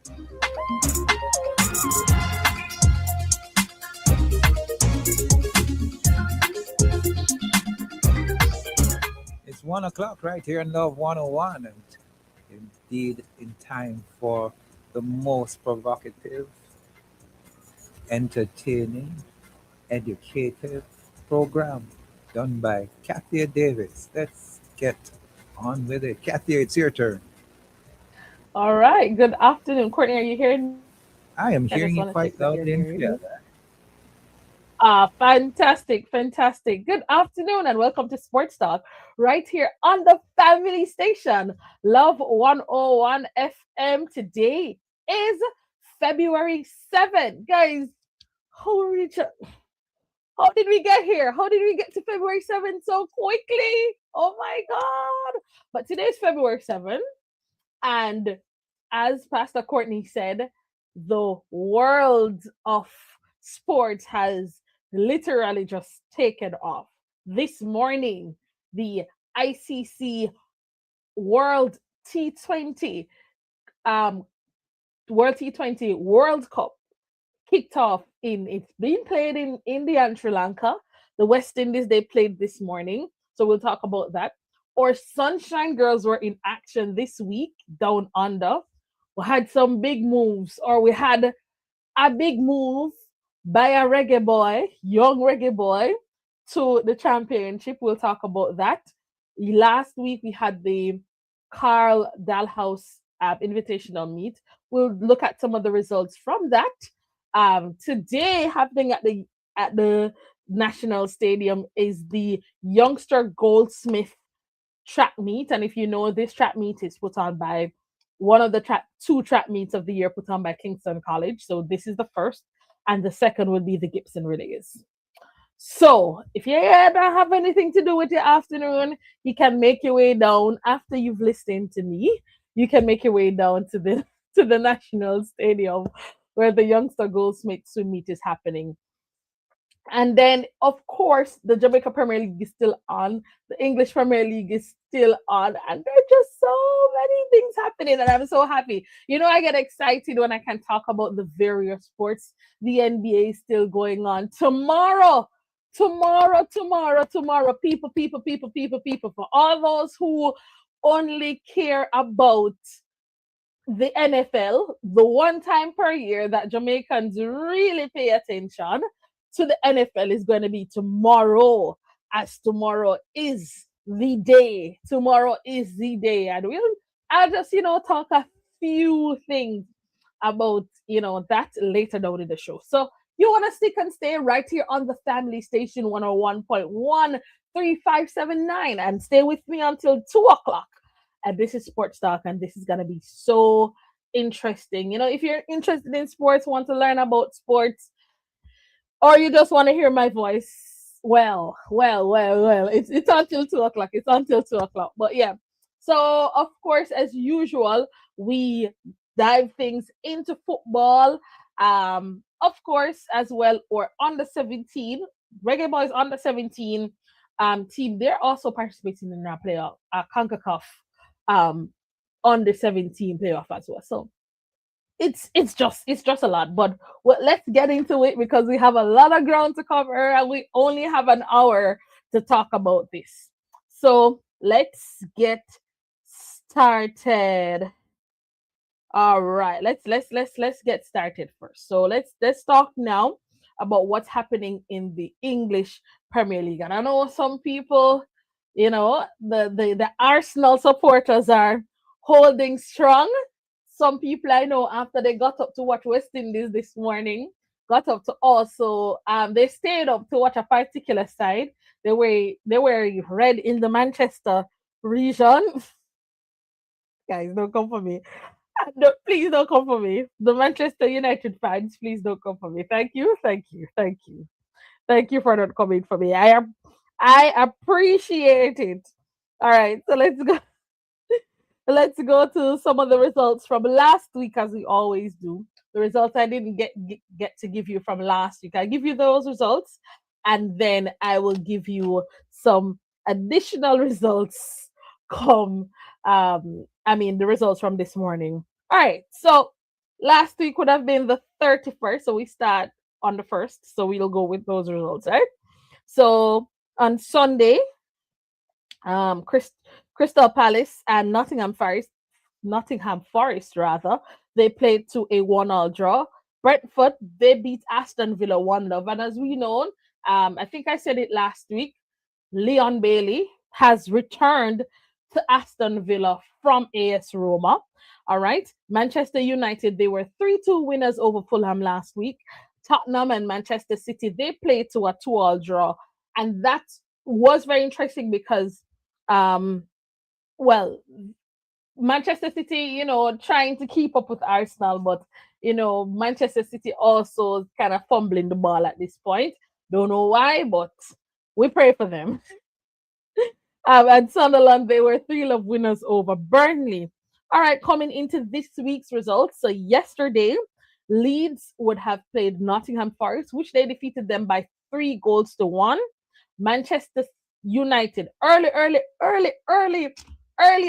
It's 1 o'clock right here in Love 101, and indeed in time for the most provocative, entertaining, educative program done by Kathya Davis. Let's get on with it. Kathya, it's your turn. All right. Good afternoon, Courtney. Are you hearing me? I I am just want to hearing you check that quite you're loudly hearing and me. clear. Fantastic, fantastic. Good afternoon and welcome to Sports Talk right here on the family station, Love 101 FM. Today is February 7th. Guys, how, reach, how did we get here? How did we get to February 7th so quickly? Oh my God. But today is February 7th. And as Pastor Courtney said, the world of sports has literally just taken off. This morning, the ICC World T20 um World T20 World Cup kicked off in it's been played in India and Sri Lanka. The West Indies they played this morning. So we'll talk about that. Our Sunshine Girls were in action this week down under. We had some big moves, or we had a big move by a reggae boy, young reggae boy, to the championship. We'll talk about that. Last week we had the Carl Dalhouse invitational meet. We'll look at some of the results from that. Today happening at the National Stadium is the Youngster Goldsmith track meet. And if you know, this track meet is put on by one of the two track meets of the year put on by Kingston College. So this is the first, and the second will be the Gibson Relays. So if you don't have anything to do with your afternoon, you can make your way down after you've listened to me. You can make your way down to the to the National Stadium where the Youngster Goldsmith swim meet is happening. And then, of course, the Jamaica Premier League is still on. The English Premier League is still on. And there are just so many things happening. And I'm so happy. You know, I get excited when I can talk about the various sports. The NBA is still going on. Tomorrow. People. For all those who only care about the NFL, the one time per year that Jamaicans really pay attention to the NFL is going to be tomorrow, as tomorrow is the day. Tomorrow is the day. And I'll just, talk a few things about, that later down in the show. So you want to stick and stay right here on the family station 101.13579 and stay with me until 2 o'clock. And this is Sports Talk, and this is going to be so interesting. If you're interested in sports, want to learn about sports, or you just want to hear my voice, well. It's until 2 o'clock. It's until 2 o'clock. But yeah. So of course, as usual, we dive things into football. Of course, as well, or under 17, Reggae Boys under 17 team, they're also participating in our playoff, CONCACAF um under 17 playoff as well. So it's just a lot, but let's get into it because we have a lot of ground to cover and we only have an hour to talk about this. So let's get started. All right, let's get started first. So let's talk now about what's happening in the English Premier League. And I know some people, the Arsenal supporters are holding strong. Some people I know, after they got up to watch West Indies this morning, got up to also they stayed up to watch a particular side. They were red in the Manchester region. Guys, don't come for me. No, please don't come for me. The Manchester United fans, please don't come for me. Thank you for not coming for me. I appreciate it. All right, so let's go to some of the results from last week, as we always do. The results I didn't get to give you from last week. I give you those results, and then I will give you some additional results. The results from this morning. All right, so Last week would have been the 31st, so we start on the 1st. So we'll go with those results, right? So on Sunday, um, Chris, Crystal Palace and Nottingham Forest rather, they played to a 1-all draw. Brentford, they beat Aston Villa 1-love, and as we know, I think I said it last week. Leon Bailey has returned to Aston Villa from AS Roma. All right. Manchester United, they were 3-2 winners over Fulham last week. Tottenham and Manchester City, they played to a 2-all draw. And that was very interesting because, um, well, Manchester City, trying to keep up with Arsenal, but, Manchester City also kind of fumbling the ball at this point. Don't know why, but we pray for them. And Sunderland, they were 3-love winners over Burnley. All right, coming into this week's results. So yesterday, Leeds would have played Nottingham Forest, which they defeated them by 3 goals to 1. Manchester United, early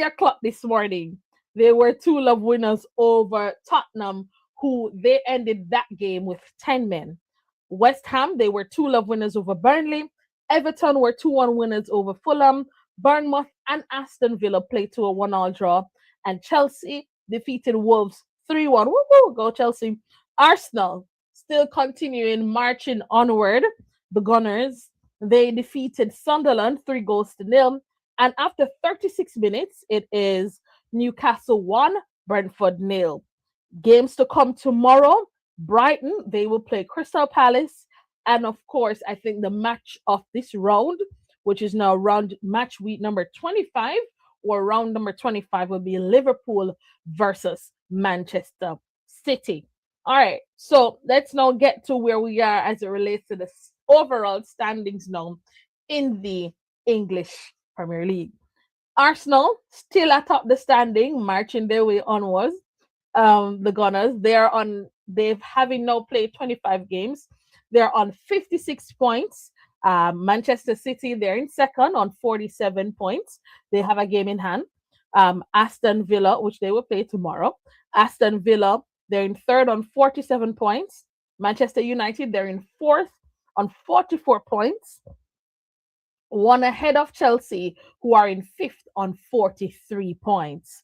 o'clock this morning, they were 2-love winners over Tottenham, who they ended that game with 10 men. West Ham, they were 2-love winners over Burnley. Everton were 2-1 winners over Fulham. Bournemouth and Aston Villa played to a 1-all draw. And Chelsea defeated Wolves 3-1. Woo woo, go Chelsea. Arsenal still continuing marching onward. The Gunners, they defeated Sunderland 3 goals to 0. And after 36 minutes, it is Newcastle 1, Brentford 0. Games to come tomorrow. Brighton, they will play Crystal Palace. And of course, I think the match of this round, which is now round match week number 25 or round number 25, will be Liverpool versus Manchester City. All right, so let's now get to where we are as it relates to the overall standings now in the English Premier League. Arsenal still atop the standing, marching their way onwards. The Gunners, they've having now played 25 games. They're on 56 points. Manchester City, they're in second on 47 points. They have a game in hand. Aston Villa, which they will play tomorrow. Aston Villa, they're in third on 47 points. Manchester United, they're in fourth on 44 points, one ahead of Chelsea, who are in fifth on 43 points.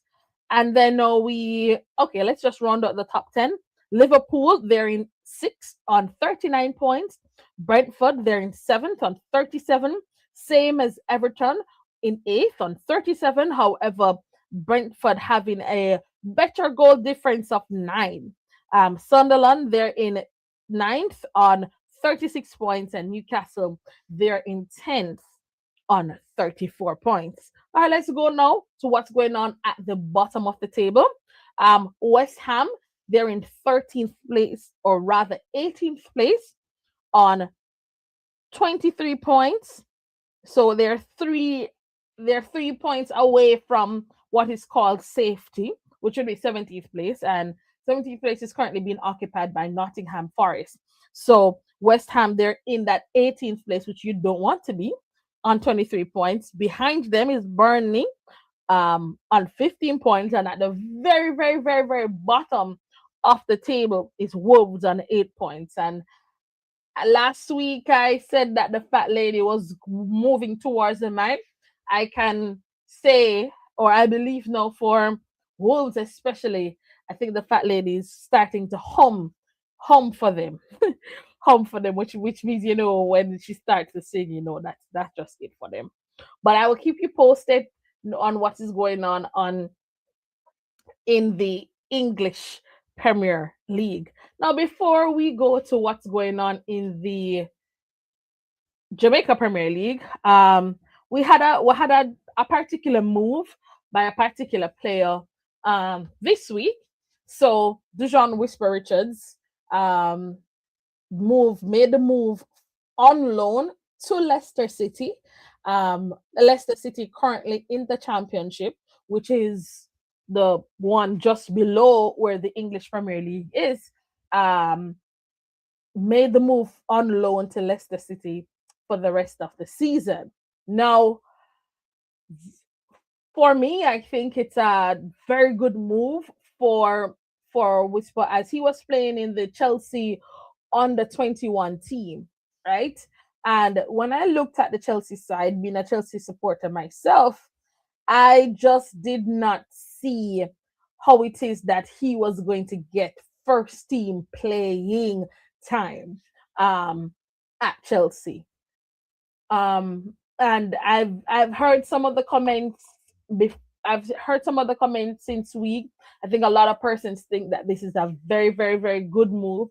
And then let's just round out the top 10. Liverpool, they're in sixth on 39 points. Brentford, they're in seventh on 37, same as Everton in eighth on 37. However, Brentford having a better goal difference of 9. Sunderland, they're in ninth on 36 points, and Newcastle, they're in 10th on 34 points. All right, let's go now to what's going on at the bottom of the table. West Ham, they're in 13th place, or rather 18th place, on 23 points. So they're 3 points away from what is called safety, which would be 17th place. And 17th place is currently being occupied by Nottingham Forest. So West Ham, they're in that 18th place, which you don't want to be, on 23 points. Behind them is Burnley on 15 points. And at the very, very, very, very bottom of the table is Wolves on 8 points. And last week I said that the fat lady was moving towards the mine. I can say, or I believe now, for Wolves especially, I think the fat lady is starting to hum for them. Hum for them, which means, when she starts to sing, that's just it for them. But I will keep you posted on what is going on in the English Premier League. Now, before we go to what's going on in the Jamaica Premier League, we had a particular move by a particular player this week. So Dujon Whisper Richards made the move on loan to Leicester City. Leicester City currently in the championship, which is the one just below where the English Premier League is. Um, Made the move on loan to Leicester City for the rest of the season. Now, for me, I think it's a very good move for for Whisper as he was playing in the Chelsea under 21 team, right? And when I looked at the Chelsea side, being a Chelsea supporter myself, I just did not see how it is that he was going to get first team playing time um, at Chelsea. And I've heard some of the comments. I've heard some of the comments since week. I think a lot of persons think that this is a very, very, very good move.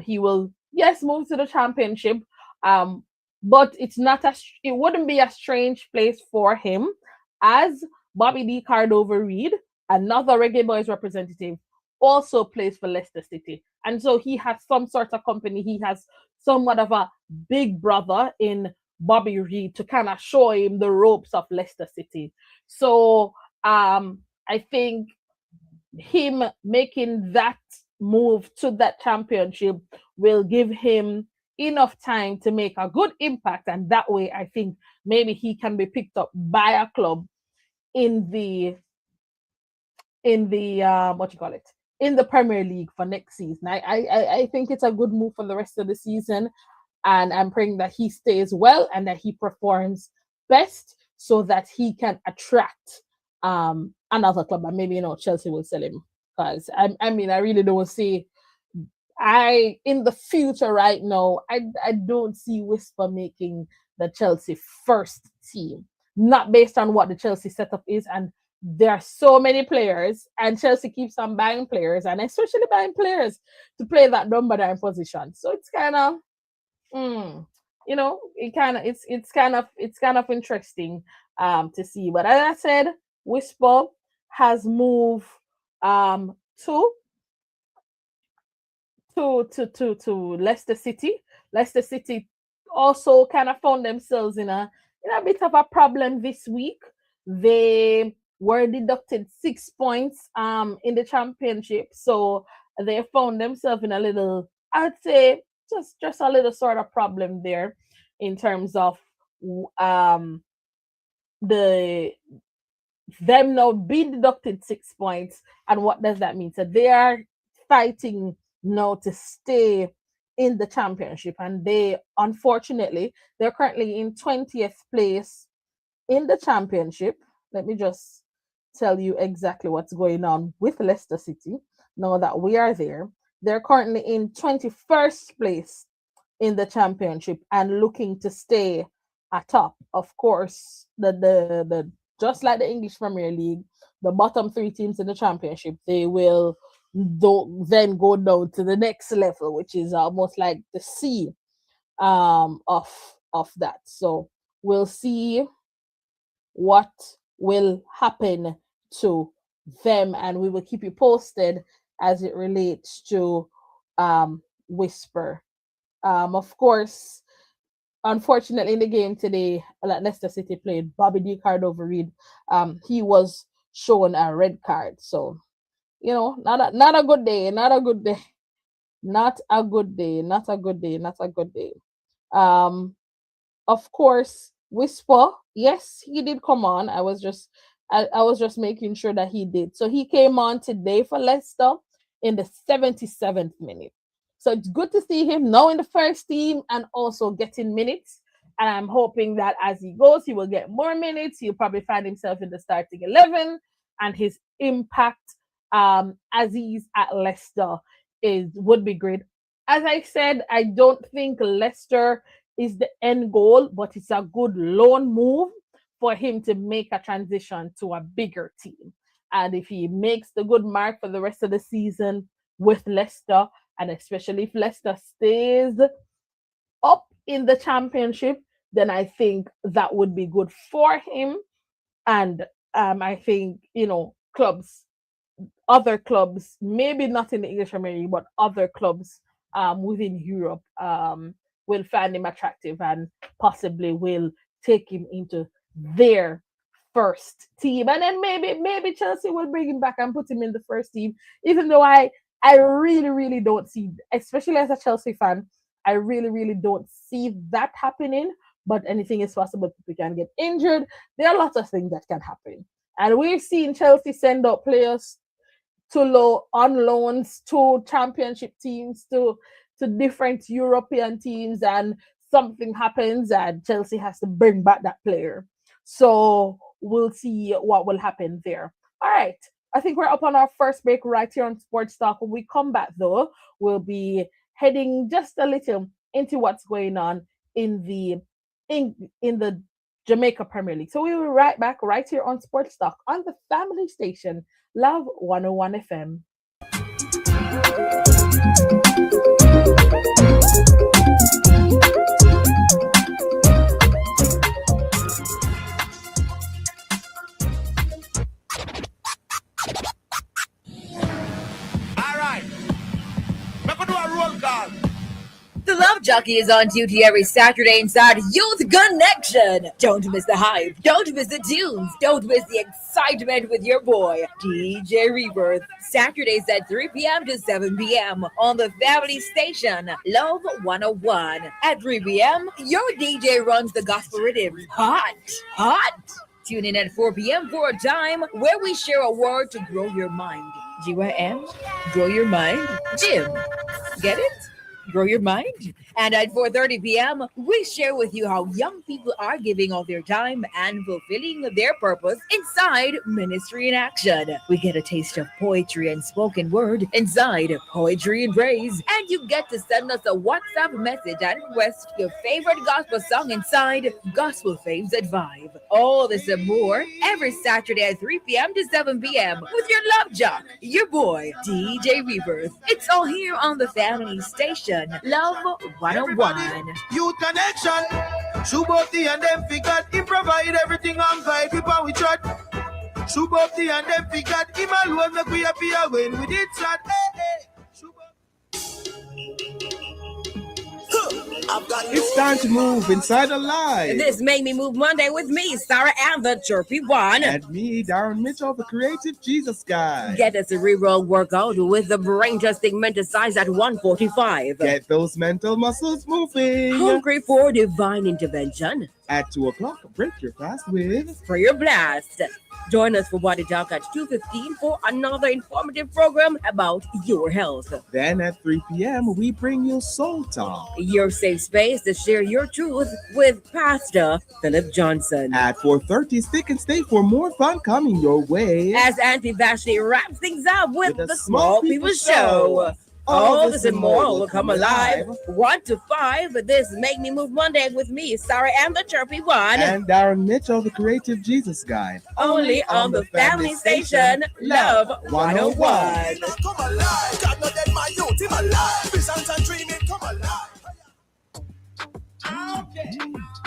He will, yes, move to the championship. Um, but it wouldn't be a strange place for him, as Bobby D. Cardova Reed, another Reggae Boys representative, also plays for Leicester City, and so he has some sort of company. He has somewhat of a big brother in Bobby Reed to kind of show him the ropes of Leicester City. So I think him making that move to that championship will give him enough time to make a good impact, and that way I think maybe he can be picked up by a club in the what you call it, in the Premier League for next season. I think it's a good move for the rest of the season, and I'm praying that he stays well and that he performs best so that he can attract another club, and maybe Chelsea will sell him, because I mean I really don't see, I in the future right now, I don't see Whisper making the Chelsea first team, not based on what the Chelsea setup is. And there are so many players, and Chelsea keeps on buying players, and especially buying players to play that number 9 position. So it's kind of, it's kind of interesting to see. But as I said, Whisper has moved um to to Leicester City. Leicester City also kind of found themselves in a bit of a problem this week. They were deducted 6 points in the championship, so they found themselves in a little, I'd say, just a little sort of problem there in terms of um the them now being deducted 6 points. And what does that mean? So they are fighting now to stay in the championship, and they, unfortunately, they're currently in 20th place in the championship. Let me just tell you exactly what's going on with Leicester City now that we are there. They're currently in 21st place in the championship and looking to stay atop. Of course, the just like the English Premier League, the bottom 3 teams in the championship, they will then go down to the next level, which is almost like the C of that. So we'll see what will happen to them, and we will keep you posted as it relates to Whisper. Of course, unfortunately, in the game today that Leicester City played, Bobby D. Cardova Reed, he was shown a red card. So, not a good day, not a good day, not a good day, not a good day, not a good day. Um, of course, Whisper, yes, he did come on. I was just making sure that he did. So he came on today for Leicester in the 77th minute. So it's good to see him now in the first team and also getting minutes. And I'm hoping that as he goes, he will get more minutes. He'll probably find himself in the starting 11, and his impact as he's at Leicester would be great. As I said, I don't think Leicester is the end goal, but it's a good loan move for him to make a transition to a bigger team. And if he makes the good mark for the rest of the season with Leicester, and especially if Leicester stays up in the championship, then I think that would be good for him. And I think, other clubs, maybe not in the English Premier League, but other clubs within Europe will find him attractive and possibly will take him into their first team. And then maybe Chelsea will bring him back and put him in the first team, even though I really, really don't see, especially as a Chelsea fan, I really, really don't see that happening. But anything is possible. People can get injured. There are lots of things that can happen. And we've seen Chelsea send out players on loans to championship teams, to different European teams, and something happens and Chelsea has to bring back that player. So we'll see what will happen there. All right. I think we're up on our first break right here on Sports Talk. When we come back, though, we'll be heading just a little into what's going on in the in the Jamaica Premier League. So we will be right back right here on Sports Talk on the family station, Love 101 FM. All right, we're going to do a roll call. The Love Jockey is on duty every Saturday inside Youth Connection. Don't miss the hype. Don't miss the tunes. Don't miss the excitement with your boy, DJ Rebirth. Saturdays at 3 p.m. to 7 p.m. on the family station, Love 101. At 3 p.m., your DJ runs the gospel rhythm. Hot, hot. Tune in at 4 p.m. for a time where we share a word to grow your mind. GYM, grow your mind. Jim, get it? Grow your mind. And at 4:30 p.m., we share with you how young people are giving all their time and fulfilling their purpose inside Ministry in Action. We get a taste of poetry and spoken word inside Poetry and Praise. And you get to send us a WhatsApp message and request your favorite gospel song inside Gospel Faves at 5. All this and more every Saturday at 3 p.m. to 7 p.m. with your love jock, your boy, DJ Rebirth. It's all here on the family station, Love 101. Youth Connection. Shubopti and them figured him provide everything on vibe. People we chat. Shubopti and them figured him alone make we appear when we did chat. Hey, hey. It's time to move inside alive. This Make Me Move Monday with me, Sarah and the Chirpy One. And me, Darren Mitchell, the creative Jesus guy. Get a cerebral workout with the brain testing mental size at 145. Get those mental muscles moving. Hungry for divine intervention. At 2 o'clock, break your fast with Prayer Blast. Join us for Body Talk at 2:15 for another informative program about your health. Then at 3 p.m., we bring you Soul Talk. Your safe space to share your truth with Pastor Philip Johnson. At 4:30, stick and stay for more fun coming your way. As Auntie Vashti wraps things up with the Small People Show. All this and more will come alive 1 to 5. This Make Me Move Monday with me, Sarah and the Chirpy One. And Darren Mitchell, the creative Jesus guy. Only on the family station, Love 101. Come alive. God not dead, my youth, him alive. Visions and dreaming, come alive. Okay.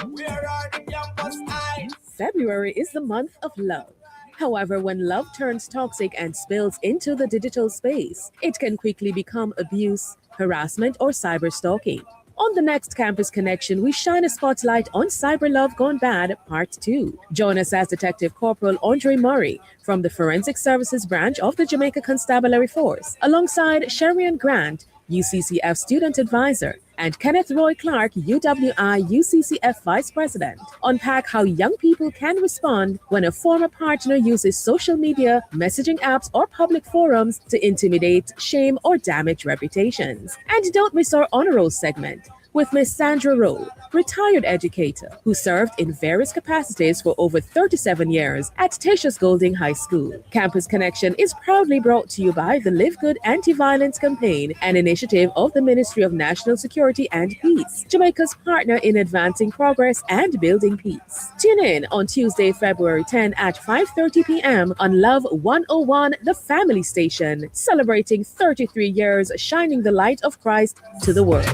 Where are the campus eyes? February is the month of love. However, when love turns toxic and spills into the digital space, it can quickly become abuse, harassment, or cyber stalking. On the next Campus Connection, we shine a spotlight on Cyber Love Gone Bad, Part 2. Join us as Detective Corporal Andre Murray from the Forensic Services Branch of the Jamaica Constabulary Force, alongside Sherian Grant, UCCF Student Advisor, and Kenneth Roy Clark, UWI UCCF Vice President. Unpack how young people can respond when a former partner uses social media, messaging apps, or public forums to intimidate, shame, or damage reputations. And don't miss our Honor Roll segment with Miss Sandra Rowe, retired educator who served in various capacities for over 37 years at Tatius Golding High School. Campus Connection is proudly brought to you by the Live Good Anti-Violence Campaign, an initiative of the Ministry of National Security and Peace, Jamaica's partner in advancing progress and building peace. Tune in on Tuesday, February 10 at 5:30 p.m. on Love 101, the family station, celebrating 33 years shining the light of Christ to the world.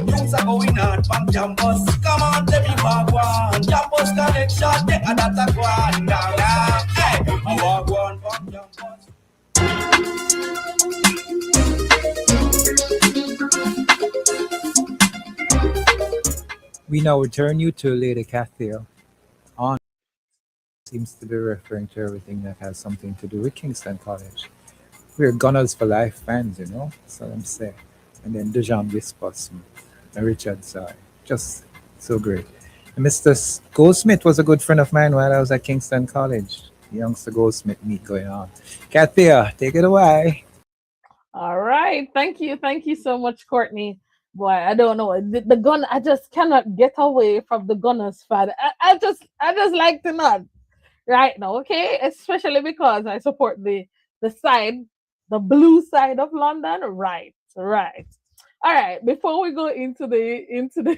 Come on, let me walk one. Campus Connection, take another one down. Hey, I walk one from campus. We now return you to Lady Kathya. On seems to be referring to everything that has something to do with Kingston College. We're Gunners for Life fans, you know, that's what I'm saying. And then Dejan Vispas and Richard Sai. Just so great. And Mr. Goldsmith was a good friend of mine while I was at Kingston College. The youngster Goldsmith meet going on. Kathya, take it away. right. Thank you so much, Courtney. Boy, I don't know the gun. I just cannot get away from the Gunners fan. I just like to not right now. Okay, especially because I support the side, the blue side of London. Right, right. All right. Before we go into the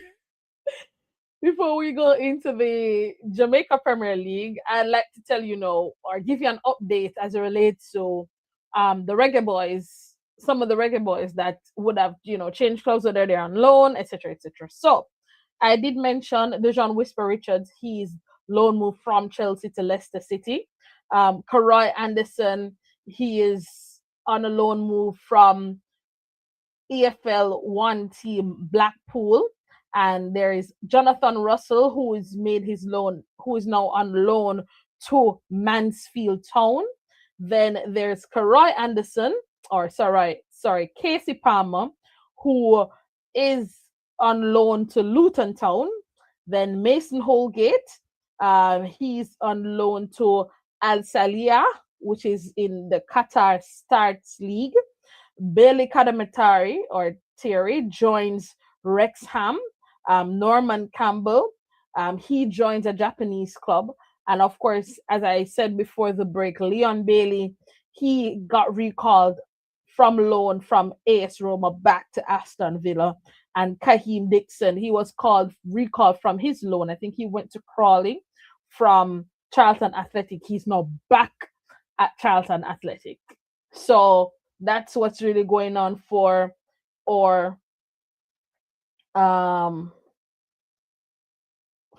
Jamaica Premier League, I'd like to tell you know or give you an update as it relates to the Reggae Boys, some of the Reggae Boys that would have changed clubs whether they're on loan, etc., etc. So I did mention Dejan Whisper Richards. He's loan move from Chelsea to Leicester City. Karoy Anderson, he is on a loan move from EFL one team Blackpool. And there is Jonathan Russell, who is now on loan to Mansfield Town. Then there's Karoy Anderson, or sorry, Casey Palmer, who is on loan to Luton Town. Then Mason Holgate, he's on loan to Al Salia, which is in the Qatar Starts League. Bailey Kadamatari or Terry joins Wrexham. Norman Campbell, he joins a Japanese club. And of course, as I said before the break, Leon Bailey, he got recalled from loan from AS Roma back to Aston Villa. And Kahim Dixon, he was recalled from his loan. I think he went to Crawley from Charlton Athletic. He's now back at Charlton Athletic. So that's what's really going on for our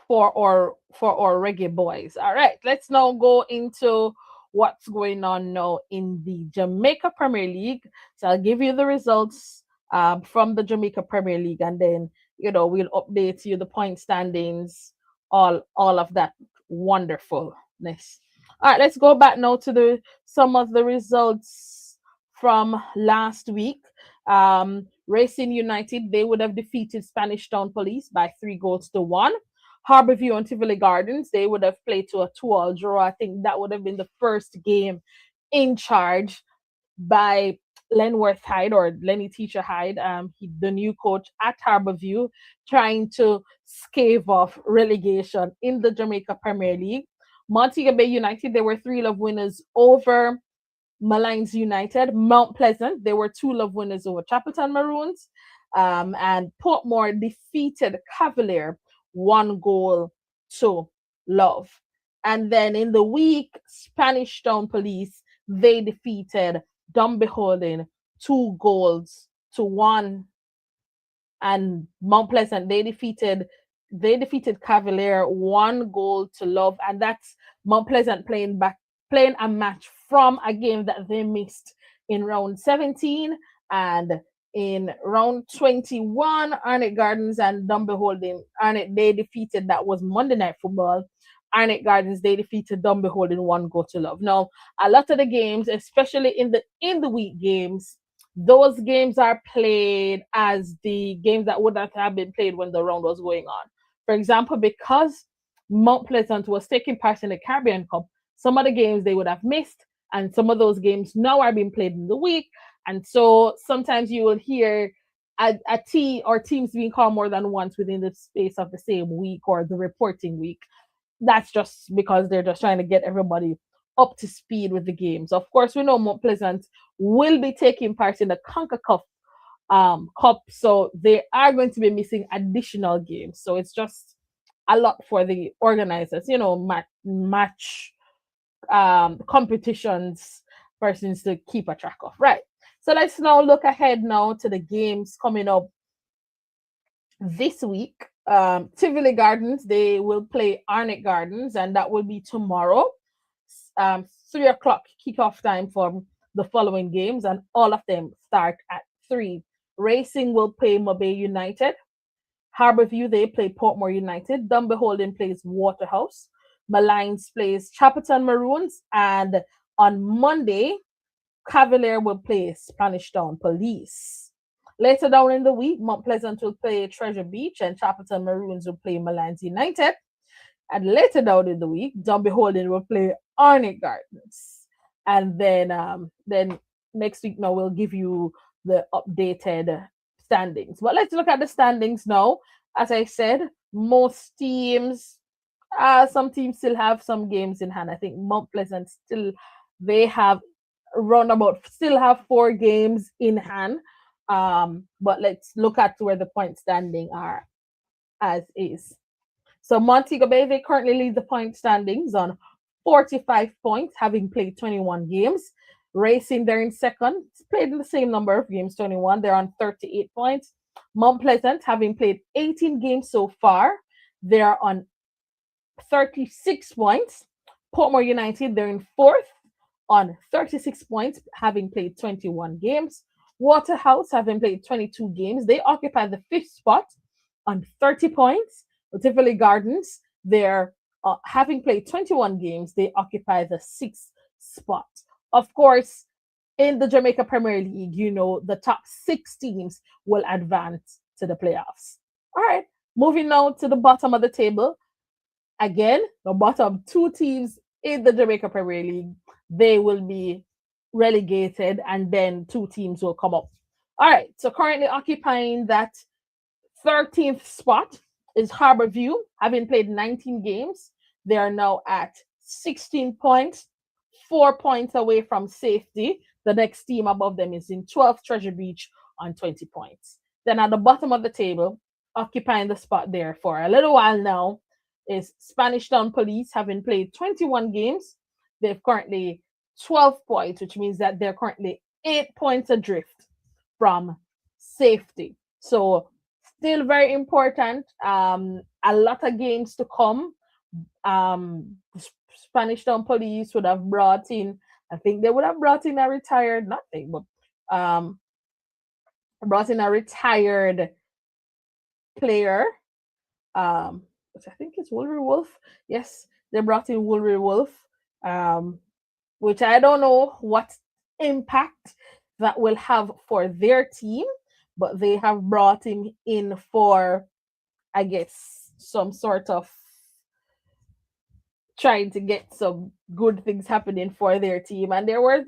Reggae Boys. All right, let's now go into what's going on now in the Jamaica Premier League. So I'll give you the results from the Jamaica Premier League, and then we'll update you the point standings, all of that wonderfulness. All right, let's go back now to some of the results from last week. Racing United, they would have defeated Spanish Town Police by 3-1. Harborview and Tivoli Gardens, they would have played to a 2-2 draw. I think that would have been the first game in charge by Lenworth Hyde or Lenny Teacher Hyde, the new coach at Harborview, trying to stave off relegation in the Jamaica Premier League. Montego Bay United, they were 3-0 winners over Malines United. Mount Pleasant, they were 2-0 winners over Chapelton Maroons. And Portmore defeated Cavalier 1-0. And then in the week, Spanish Town Police, they defeated Dumbeholden 2-1. And Mount Pleasant, they defeated Cavalier 1-0. And that's Mount Pleasant playing a match from a game that they missed in round 17, and in round 21, Arnett Gardens and Dumbeholden. Arnett, they defeated, that was Monday Night Football. Arnett Gardens, they defeated Dumbeholden 1-0. Now, a lot of the games, especially in the week games, those games are played as the games that would not have been played when the round was going on. For example, because Mount Pleasant was taking part in the Caribbean Cup, some of the games they would have missed, and some of those games now are being played in the week. And so sometimes you will hear a teams being called more than once within the space of the same week or the reporting week. That's just because they're just trying to get everybody up to speed with the games. Of course, we know Mount Pleasant will be taking part in the Conca Cup, so they are going to be missing additional games. So it's just a lot for the organizers, match competitions persons to keep a track of. Right. So let's now look ahead now to the games coming up this week. Tivoli Gardens, they will play Arnett Gardens, and that will be tomorrow. 3:00 kickoff time for the following games, and all of them start at 3. Racing will play Mobay United. Harborview, they play Portmore United. Dumbeholden plays Waterhouse. Malines plays Chapelton Maroons. And on Monday, Cavalier will play Spanish Town Police. Later down in the week, Mount Pleasant will play Treasure Beach, and Chapelton Maroons will play Malines United. And later down in the week, Dumbeholden will play Arnett Gardens. And then next week now we'll give you the updated standings. But let's look at the standings now. As I said, most teams, some teams still have some games in hand. I think Mount Pleasant still, they have roundabout, still have 4 games in hand. But let's look at where the point standing are as is. So Montego Bay, they currently lead the point standings on 45 points, having played 21 games. Racing, they're in second, played the same number of games, 21. They're on 38 points. Mount Pleasant, having played 18 games so far, they're on 36 points. Portmore United, they're in fourth on 36 points, having played 21 games. Waterhouse, having played 22 games, they occupy the fifth spot on 30 points. Tivoli Gardens, they're having played 21 games, they occupy the sixth spot. Of course, in the Jamaica Premier League, you know, the top 6 teams will advance to the playoffs. All right, moving now to the bottom of the table. Again, the bottom 2 teams in the Jamaica Premier League, they will be relegated, and then 2 teams will come up. All right, so currently occupying that 13th spot is Harborview, having played 19 games. They are now at 16 points, 4 points away from safety. The next team above them is in 12th, Treasure Beach, on 20 points. Then at the bottom of the table, occupying the spot there for a little while now, is Spanish Town Police, having played 21 games. They've currently 12 points, which means that they're currently 8 points adrift from safety. So still very important. A lot of games to come. Spanish Town Police would have brought in, I think they would have brought in a retired, nothing, but brought in a retired player. Which I think is Woolry Wolf. Yes, they brought in Woolry Wolf, which I don't know what impact that will have for their team, but they have brought him in for, I guess, some sort of trying to get some good things happening for their team. And there was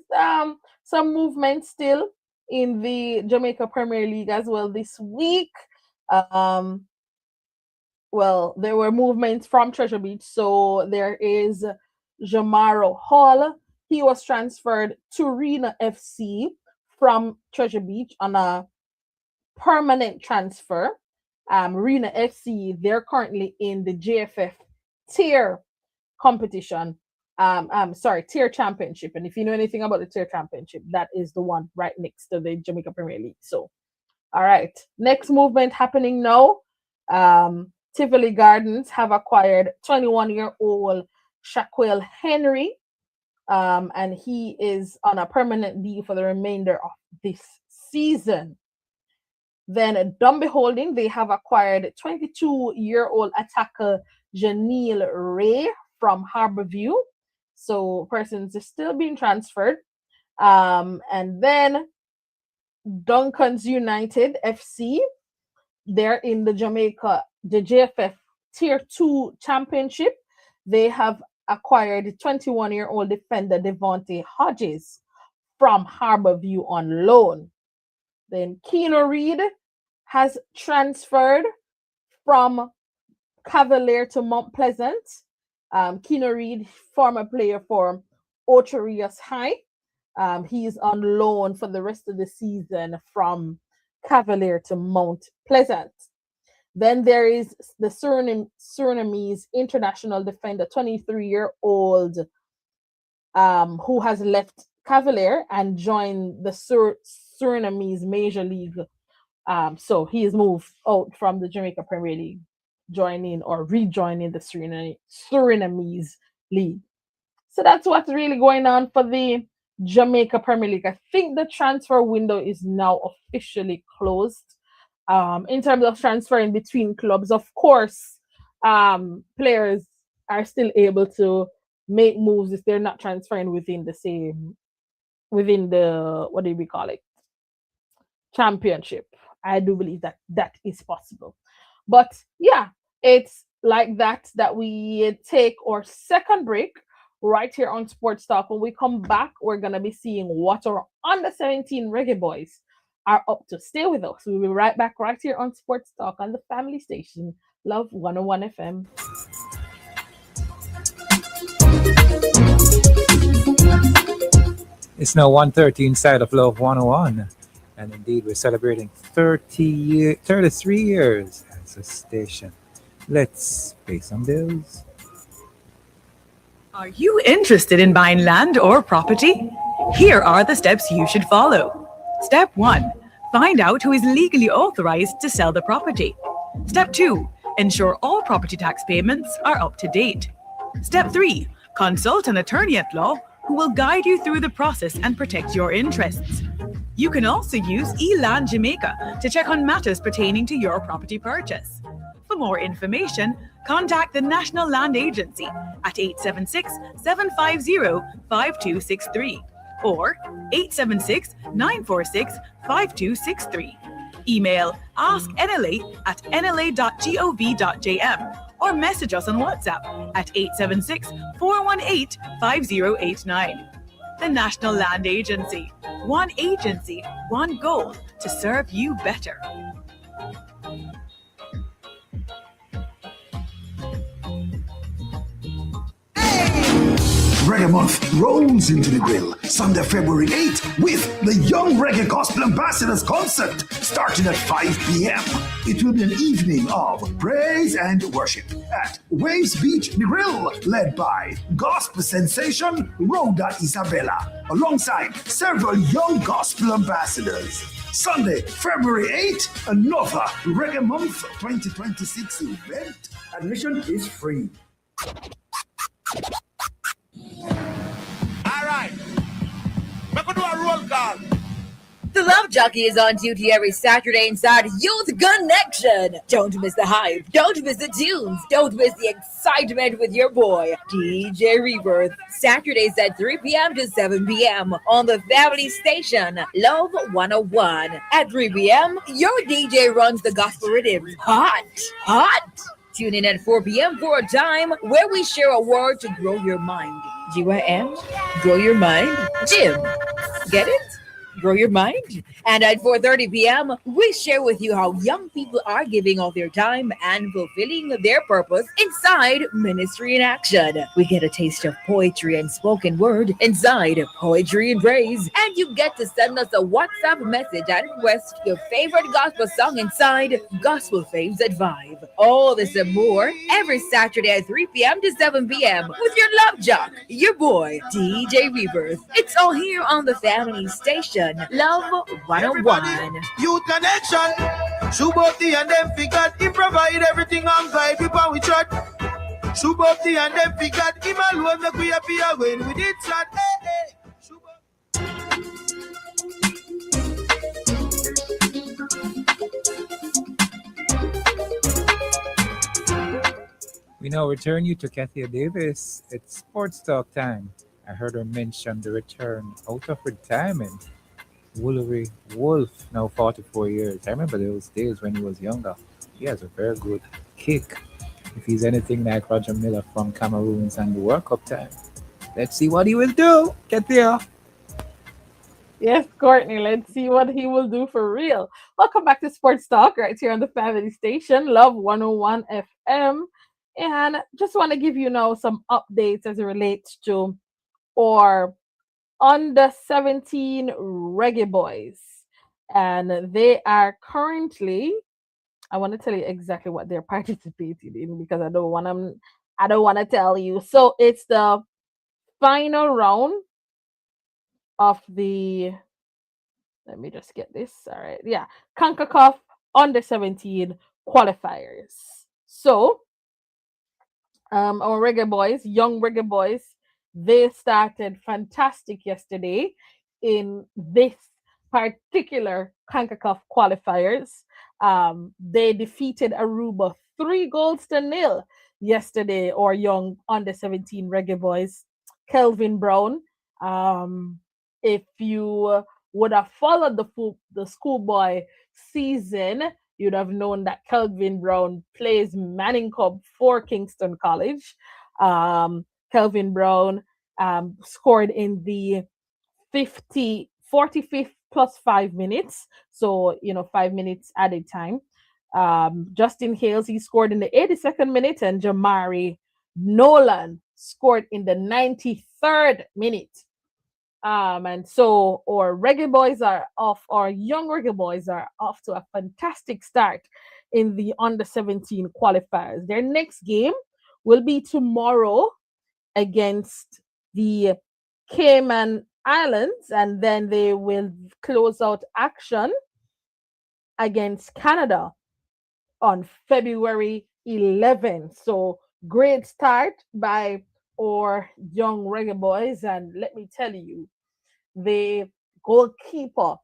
some movement still in the Jamaica Premier League as well this week. Well, there were movements from Treasure Beach. So there is Jamaro Hall. He was transferred to Rena FC from Treasure Beach on a permanent transfer. Rena FC, they're currently in the JFF tier competition. Tier championship. And if you know anything about the tier championship, that is the one right next to the Jamaica Premier League. So, all right. Next movement happening now. Tivoli Gardens have acquired 21-year-old Shaquille Henry, and he is on a permanent deal for the remainder of this season. Then at Dumby Holding, they have acquired 22-year-old attacker Janelle Ray from Harborview. So persons are still being transferred. And then Duncan's United FC, they're in the JFF Tier 2 Championship. They have acquired 21-year-old defender Devontae Hodges from Harborview on loan. Then Keno Reed has transferred from Cavalier to Mount Pleasant. Keno Reed, former player for Ocho Rios High. He's on loan for the rest of the season from Cavalier to Mount Pleasant. Then there is the Surinamese international defender, 23-year-old, who has left Cavalier and joined the Surinamese Major League. So he has moved out from the Jamaica Premier League, joining or rejoining the Surinamese League. So that's what's really going on for the Jamaica Premier League. I think the transfer window is now officially closed. In terms of transferring between clubs, of course, players are still able to make moves if they're not transferring within the what do we call it, championship. I do believe that is possible. But yeah, it's like that we take our second break right here on Sports Talk. When we come back, we're gonna be seeing what our under 17 Reggae Boys are up to. Stay with us. We'll be right back right here on Sports Talk on the family station, Love 101 FM. It's now 1:30 inside of Love 101. And indeed, we're celebrating 33 years as a station. Let's pay some bills. Are you interested in buying land or property? Here are the steps you should follow. Step 1. Find out who is legally authorized to sell the property. Step 2. Ensure all property tax payments are up to date. Step 3. Consult an attorney at law who will guide you through the process and protect your interests. You can also use eLand Jamaica to check on matters pertaining to your property purchase. For more information, contact the National Land Agency at 876-750-5263 or 876-946-5263. Email asknla@nla.gov.jm or message us on WhatsApp at 876-418-5089. The National Land Agency. One agency, one goal to serve you better. Reggae Month rolls into the grill Sunday, February 8th with the Young Reggae Gospel Ambassadors Concert starting at 5 p.m. It will be an evening of praise and worship at Waves Beach The Grill, led by gospel sensation Rhoda Isabella, alongside several young gospel ambassadors. Sunday, February 8th, another Reggae Month 2026 event. Admission is free. All right. We're going to do a roll call. The Love Jockey is on duty every Saturday inside Youth Connection. Don't miss the hype. Don't miss the tunes. Don't miss the excitement with your boy, DJ Rebirth. Saturdays at 3 p.m. to 7 p.m. on the family station, Love 101. At 3 p.m., your DJ runs the gospel rhythms. Hot, hot. Tune in at 4 p.m. for a time where we share a word to grow your mind. GYM? Grow your mind? Jim. Get it? Grow your mind. And at 4:30 p.m., we share with you how young people are giving all their time and fulfilling their purpose inside Ministry in Action. We get a taste of poetry and spoken word inside Poetry and Praise. And you get to send us a WhatsApp message and request your favorite gospel song inside Gospel Faves at 5. All this and more every Saturday at 3 p.m. to 7 p.m. with your love jock, your boy, DJ Rebirth. It's all here on the family station, Love 101. Youth Connection. Shubopti and them figured he provide everything on vibe people we chat. Shubopti and them figured him alone make we appear when we did chat. Hey, hey. We now return you to Kathya Davis. It's sports talk time. I heard her mention the return out of retirement. Woolery Wolf, now 44 years. I remember those days when he was younger. He has a very good kick. If he's anything like Roger Miller from Cameroons and the World Cup time. Let's see what he will do. Kathya. Yes, Courtney, let's see what he will do for real. Welcome back to Sports Talk right here on the family station, Love 101 FM. And just want to give you now some updates as it relates to our under 17 reggae boys. And they are currently, I want to tell you exactly what they're participating in because I don't want to tell you. So it's the final round of the, let me just get this. All right. Yeah. CONCACAF under 17 qualifiers. So our reggae boys, young reggae boys, they started fantastic yesterday in this particular CONCACAF qualifiers. They defeated Aruba 3-0 yesterday, or young under 17 reggae boys. Kelvin Brown. If you would have followed the schoolboy season, you'd have known that Kelvin Brown plays Manning Cup for Kingston College. Kelvin Brown scored in the 54th 45th plus 5 minutes. So, 5 minutes added time. Justin Hales, he scored in the 82nd minute, and Jamari Nolan scored in the 93rd minute. And so our young reggae boys are off to a fantastic start in the under 17 qualifiers. Their next game will be tomorrow against the Cayman Islands, and then they will close out action against Canada on February 11th. So great start by our young reggae boys, and let me tell you, the goalkeeper,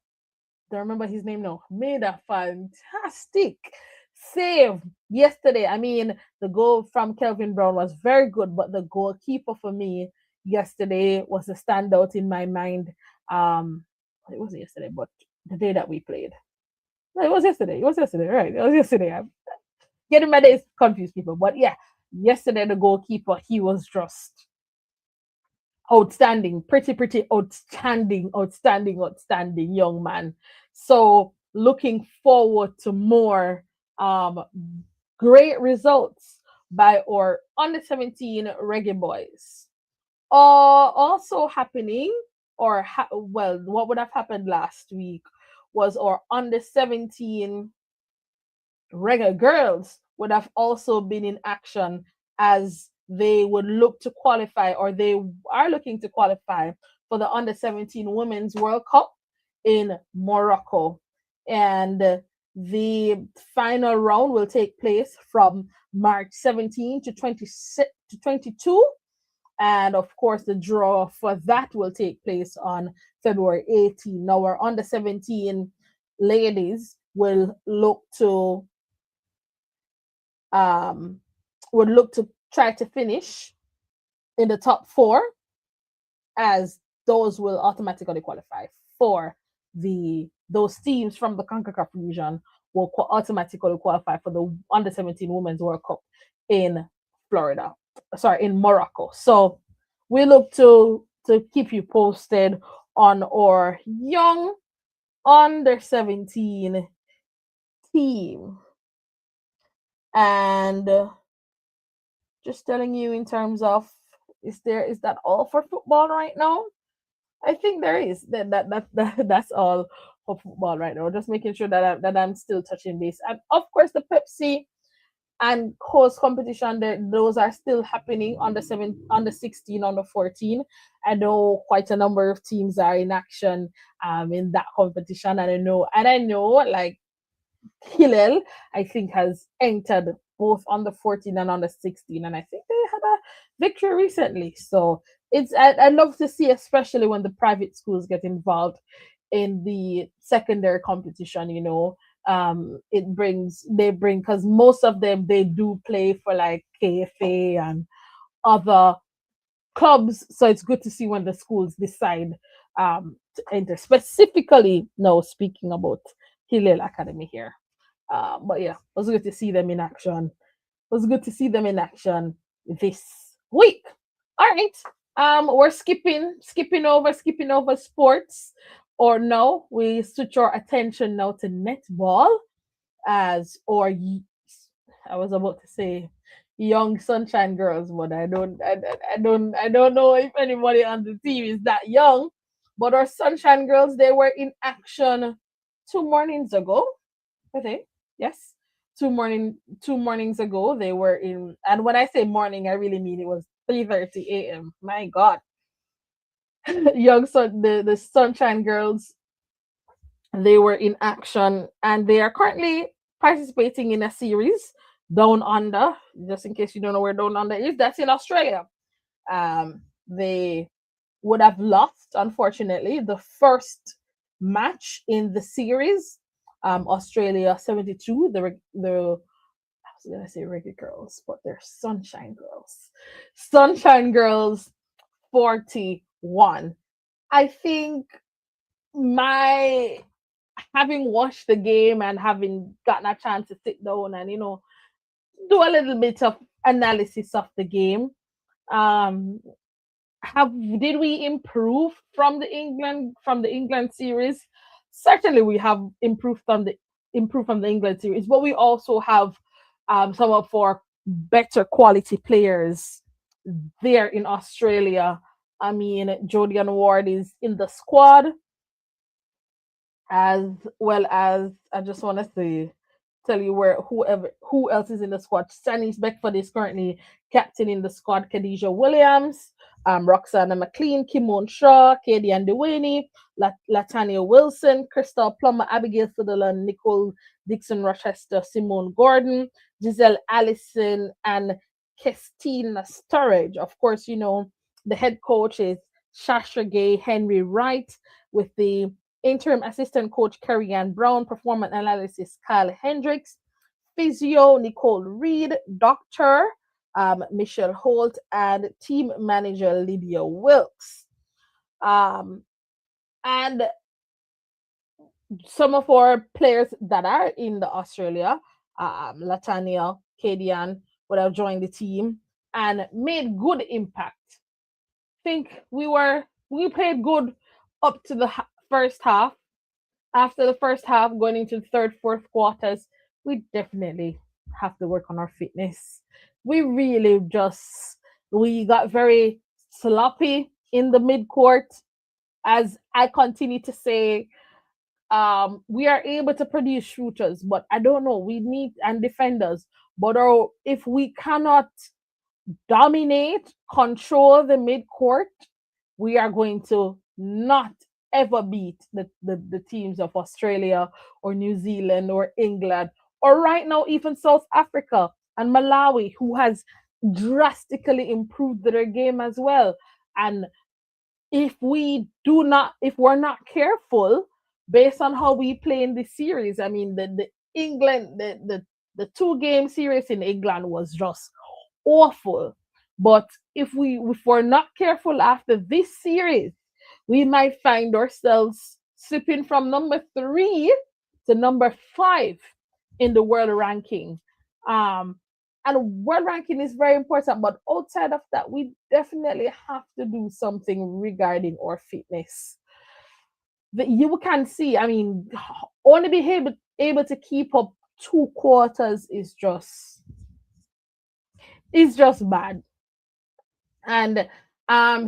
don't remember his name now, made a fantastic save yesterday. I mean, the goal from Kelvin Brown was very good, but the goalkeeper for me yesterday was a standout in my mind. It wasn't yesterday, but the day that we played. No, it was yesterday. It was yesterday, right? It was yesterday. I'm getting my days confused, people. But yeah, yesterday the goalkeeper, he was just outstanding, pretty outstanding young man. So looking forward to more great results by our under 17 reggae boys. Also happening, what would have happened last week was our under 17 reggae girls would have also been in action, as they would look to qualify, or they are looking to qualify for the under 17 Women's World Cup in Morocco. And the final round will take place from March 17 to 22. And of course, the draw for that will take place on February 18. Now, our under 17 ladies will look to try to finish in the top 4, as those will automatically qualify for those teams from the CONCACAF region will automatically qualify for the under 17 Women's World Cup in Morocco. So we look to keep you posted on our young under 17 team. And just telling you, in terms of, is that all for football right now? I think there is. That's all for football right now. Just making sure that I'm still touching base. And of course, the Pepsi and course competition, those are still happening on the 16, on the 14. I know quite a number of teams are in action in that competition, and I know like Hillel, I think, has entered both on the 14 and on the 16, and I think they had a victory recently. So I love to see, especially when the private schools get involved in the secondary competition. They bring, because most of them, they do play for like KFA and other clubs. So it's good to see when the schools decide to enter. Specifically, now speaking about Hillel Academy here. But yeah, it was good to see them in action. This week. All right. We're skipping over sports. Or no, we switch our attention now to netball, I was about to say young sunshine girls, but I don't know if anybody on the team is that young. But our sunshine girls, they were in action 2 mornings ago, I think. Yes. Two mornings ago they were in, and when I say morning, I really mean it was 3:30 a.m. My God. The sunshine girls, they were in action, and they are currently participating in a series down under. Just in case you don't know where down under is, that's in Australia. They would have lost, unfortunately, the first match in the series. Australia 72. I was gonna say reggae girls, but they're sunshine girls. Sunshine girls 41. I think having watched the game and having gotten a chance to sit down and do a little bit of analysis of the game, did we improve from the England series? Certainly we have improved from the England series, but we also have some of our better quality players there in Australia. I mean, Jodian Ward is in the squad, as well as I just want to say tell you who else is in the squad. Stanice Beckford is currently captain in the squad. Khadijah Williams, Roxana McLean, Kimon Shaw, Katie and Dewaney, Latanya Wilson, Crystal Plummer, Abigail Sutherland, Nicole Dixon Rochester, Simone Gordon, Giselle Allison, and Kestina Sturridge. Of course, the head coach is Shasha Gay Henry Wright, with the interim assistant coach Kerry Ann Brown, performance analysis Kyle Hendricks, physio Nicole Reed, doctor Michelle Holt, and team manager Lydia Wilkes. And some of our players that are in the Australia, Latania, Kadian, would have joined the team and made good impact. Think we played good up to the first half. After the first half, going into the third, fourth quarters, we definitely have to work on our fitness. We really we got very sloppy in the mid court. As I continue to say, we are able to produce shooters, but I don't know. We need and defenders, but if we cannot dominate, control the mid court, we are going to not ever beat the teams of Australia or New Zealand or England or right now even South Africa and Malawi, who has drastically improved their game as well. And if we're not careful, based on how we play in this series, I mean the England the 2-game series in England was just awful. But if we're not careful after this series, we might find ourselves slipping from number 3 to number 5 in the world ranking. And world ranking is very important, but outside of that, we definitely have to do something regarding our fitness. You can see, I mean, only be able to keep up 2 quarters is just bad. And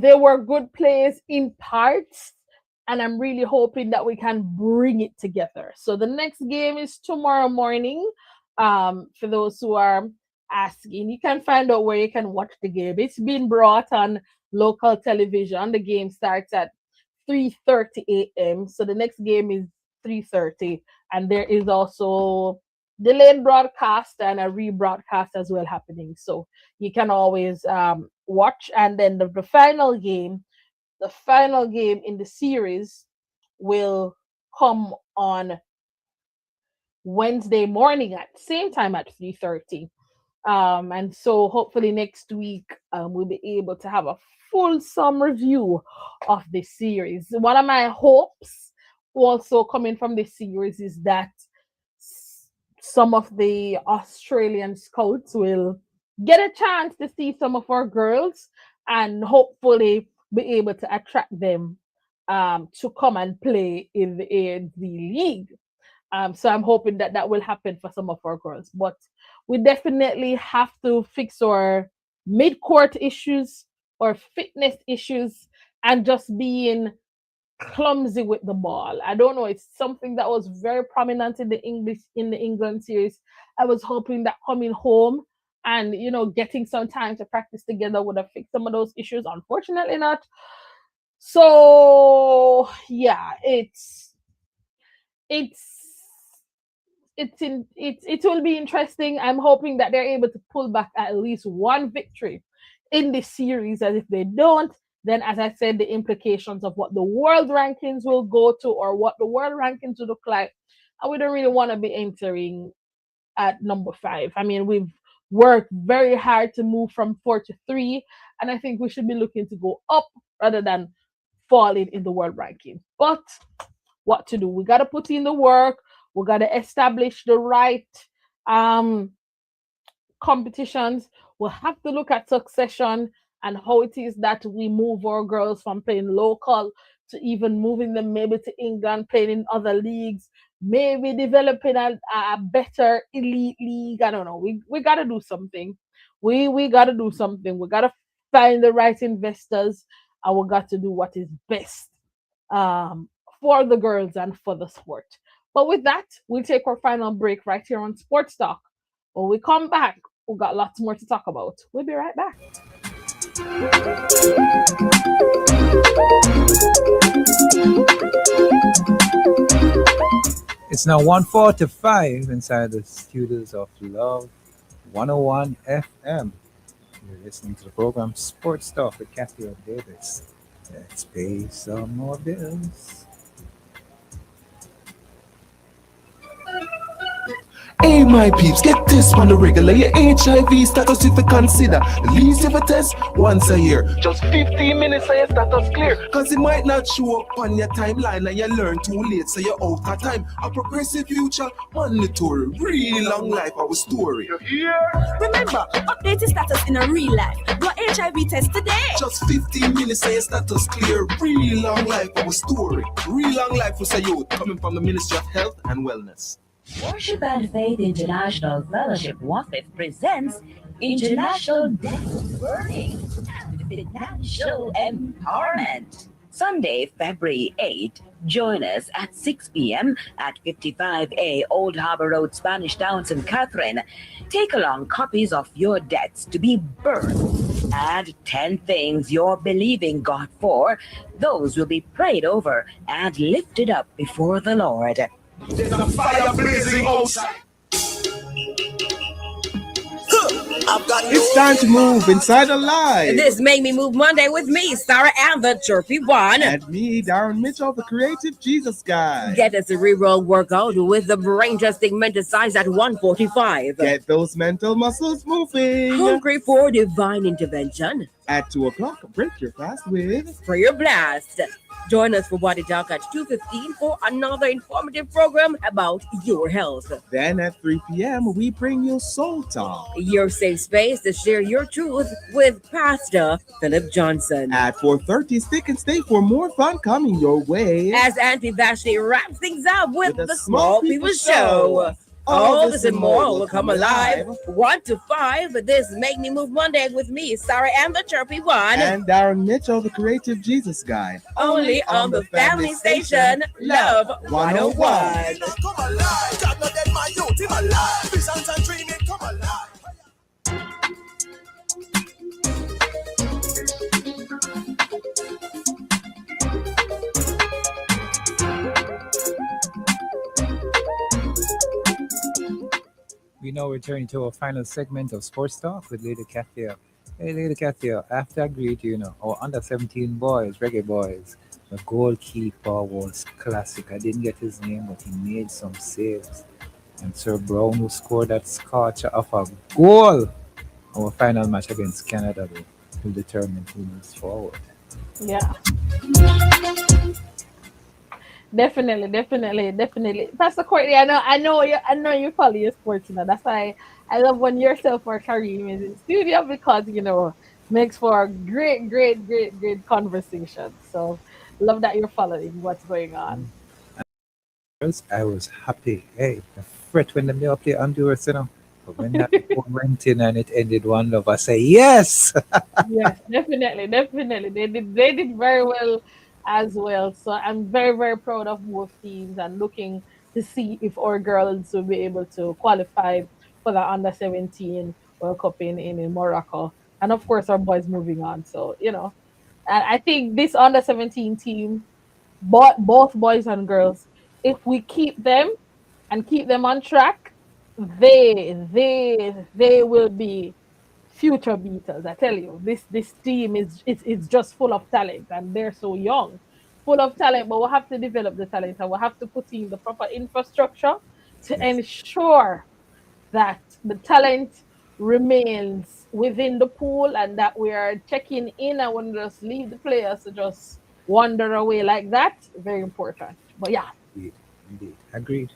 there were good plays in parts, and I'm really hoping that we can bring it together. So the next game is tomorrow morning. For those who are asking, you can find out where you can watch the game. It's been brought on local television. The game starts at 3:30 a.m. So the next game is 3:30, and there is also delayed broadcast and a rebroadcast as well happening. So you can always watch. And then the final game in the series will come on Wednesday morning at same time at 3:30. And so hopefully next week we'll be able to have a fulsome review of this series. One of my hopes also coming from this series is that some of the Australian scouts will get a chance to see some of our girls and hopefully be able to attract them to come and play in the ANZ League. So I'm hoping that will happen for some of our girls. But we definitely have to fix our mid-court issues or fitness issues and just being clumsy with the ball. I don't know. It's something that was very prominent in the England series. I was hoping that coming home and getting some time to practice together would have fixed some of those issues. Unfortunately, not. So yeah, it will be interesting. I'm hoping that they're able to pull back at least one victory in this series. And if they don't, then as I said, the implications of what the world rankings will go to or what the world rankings will look like, and we don't really want to be entering at number 5. I mean, we've worked very hard to move from 4 to 3, and I think we should be looking to go up rather than falling in the world ranking. But what to do? We got to put in the work. We got to establish the right competitions. We'll have to look at succession and how it is that we move our girls from playing local to even moving them maybe to England, playing in other leagues, maybe developing a better elite league. I don't know. We gotta do something. We gotta do something. We gotta find the right investors, and we got to do what is best um, for the girls and for the sport. But with that, we'll take our final break right here on Sports Talk. When we come back, we've got lots more to talk about. We'll be right back. It's now 1:45 inside the studios of Love 101 FM. You're listening to the program Sports Talk with Kathya Davis. Let's pay some more bills. Hey, my peeps, get this on the regular. Your HIV status if you consider. At least if a test once a year. Just 15 minutes and your status clear. Cause it might not show up on your timeline and you learn too late, so you're out of time. A progressive future, mandatory. Really long life, our story. Remember, update your status in a real life. Do a HIV test today. Just 15 minutes and your status clear. Really long life, our story. Real long life for say youth, coming from the Ministry of Health and Wellness. Worship and Faith International Fellowship WAFIF presents International Death Burning and Financial Empowerment. Sunday, February 8th, join us at 6 p.m. at 55A Old Harbor Road, Spanish Town, St. Catherine. Take along copies of your debts to be burned and 10 things you're believing God for. Those will be prayed over and lifted up before the Lord. There's a fire blazing outside. It's time to move inside Alive. This Make Me Move Monday with me, Sarah and the Chirpy One. And me, Darren Mitchell, the Creative Jesus Guy. Get a cerebral workout with the brain testing mental size at 145. Get those mental muscles moving. Hungry for divine intervention? At 2 o'clock, break your fast with Prayer Blast. Join us for Body Talk at 2:15 for another informative program about your health. Then at 3 p.m., we bring you Soul Talk. Your safe space to share your truth with Pastor Philip Johnson. At 4:30, stick and stay for more fun coming your way. As Auntie Vashti wraps things up with the Small People Show. All this and more will come alive 1 to 5. This Make Me Move Monday with me, Sarah and the Chirpy One. And Darren Mitchell, the Creative Jesus Guy. Only on the family station, Love 101. Come alive, God not dead, my youth, him alive. Visions and dreaming, come alive. We now return to our final segment of Sports Talk with Lady Kathya. Hey, Lady Kathya, after I greet you, our under 17 boys, reggae boys, the goalkeeper was classic. I didn't get his name, but he made some saves. And Sir Brown, who scored that scorcher of a goal. Our final match against Canada will determine who moves forward. Yeah. Definitely. Pastor Courtney, I know you follow your sports, That's why I love when yourself or Kareem is in studio because makes for great conversation. So love that you're following what's going on. I was happy. Hey, the fret when they play Honduras, But when that one went in and it ended 1-0, I say yes. Yes, definitely. They did very well as well. So I'm very proud of both teams and looking to see if our girls will be able to qualify for the under 17 World Cup in Morocco. And of course our boys moving on. So, and I think this under 17 team, both boys and girls, if we keep them and keep them on track, they will be future beaters. I tell you, this team it's just full of talent, and they're so young, full of talent. But we'll have to develop the talent, and we'll have to put in the proper infrastructure to ensure that the talent remains within the pool, and that we are checking in and wouldn't just leave the players to just wander away like that. Very important. But yeah. Indeed. Agreed.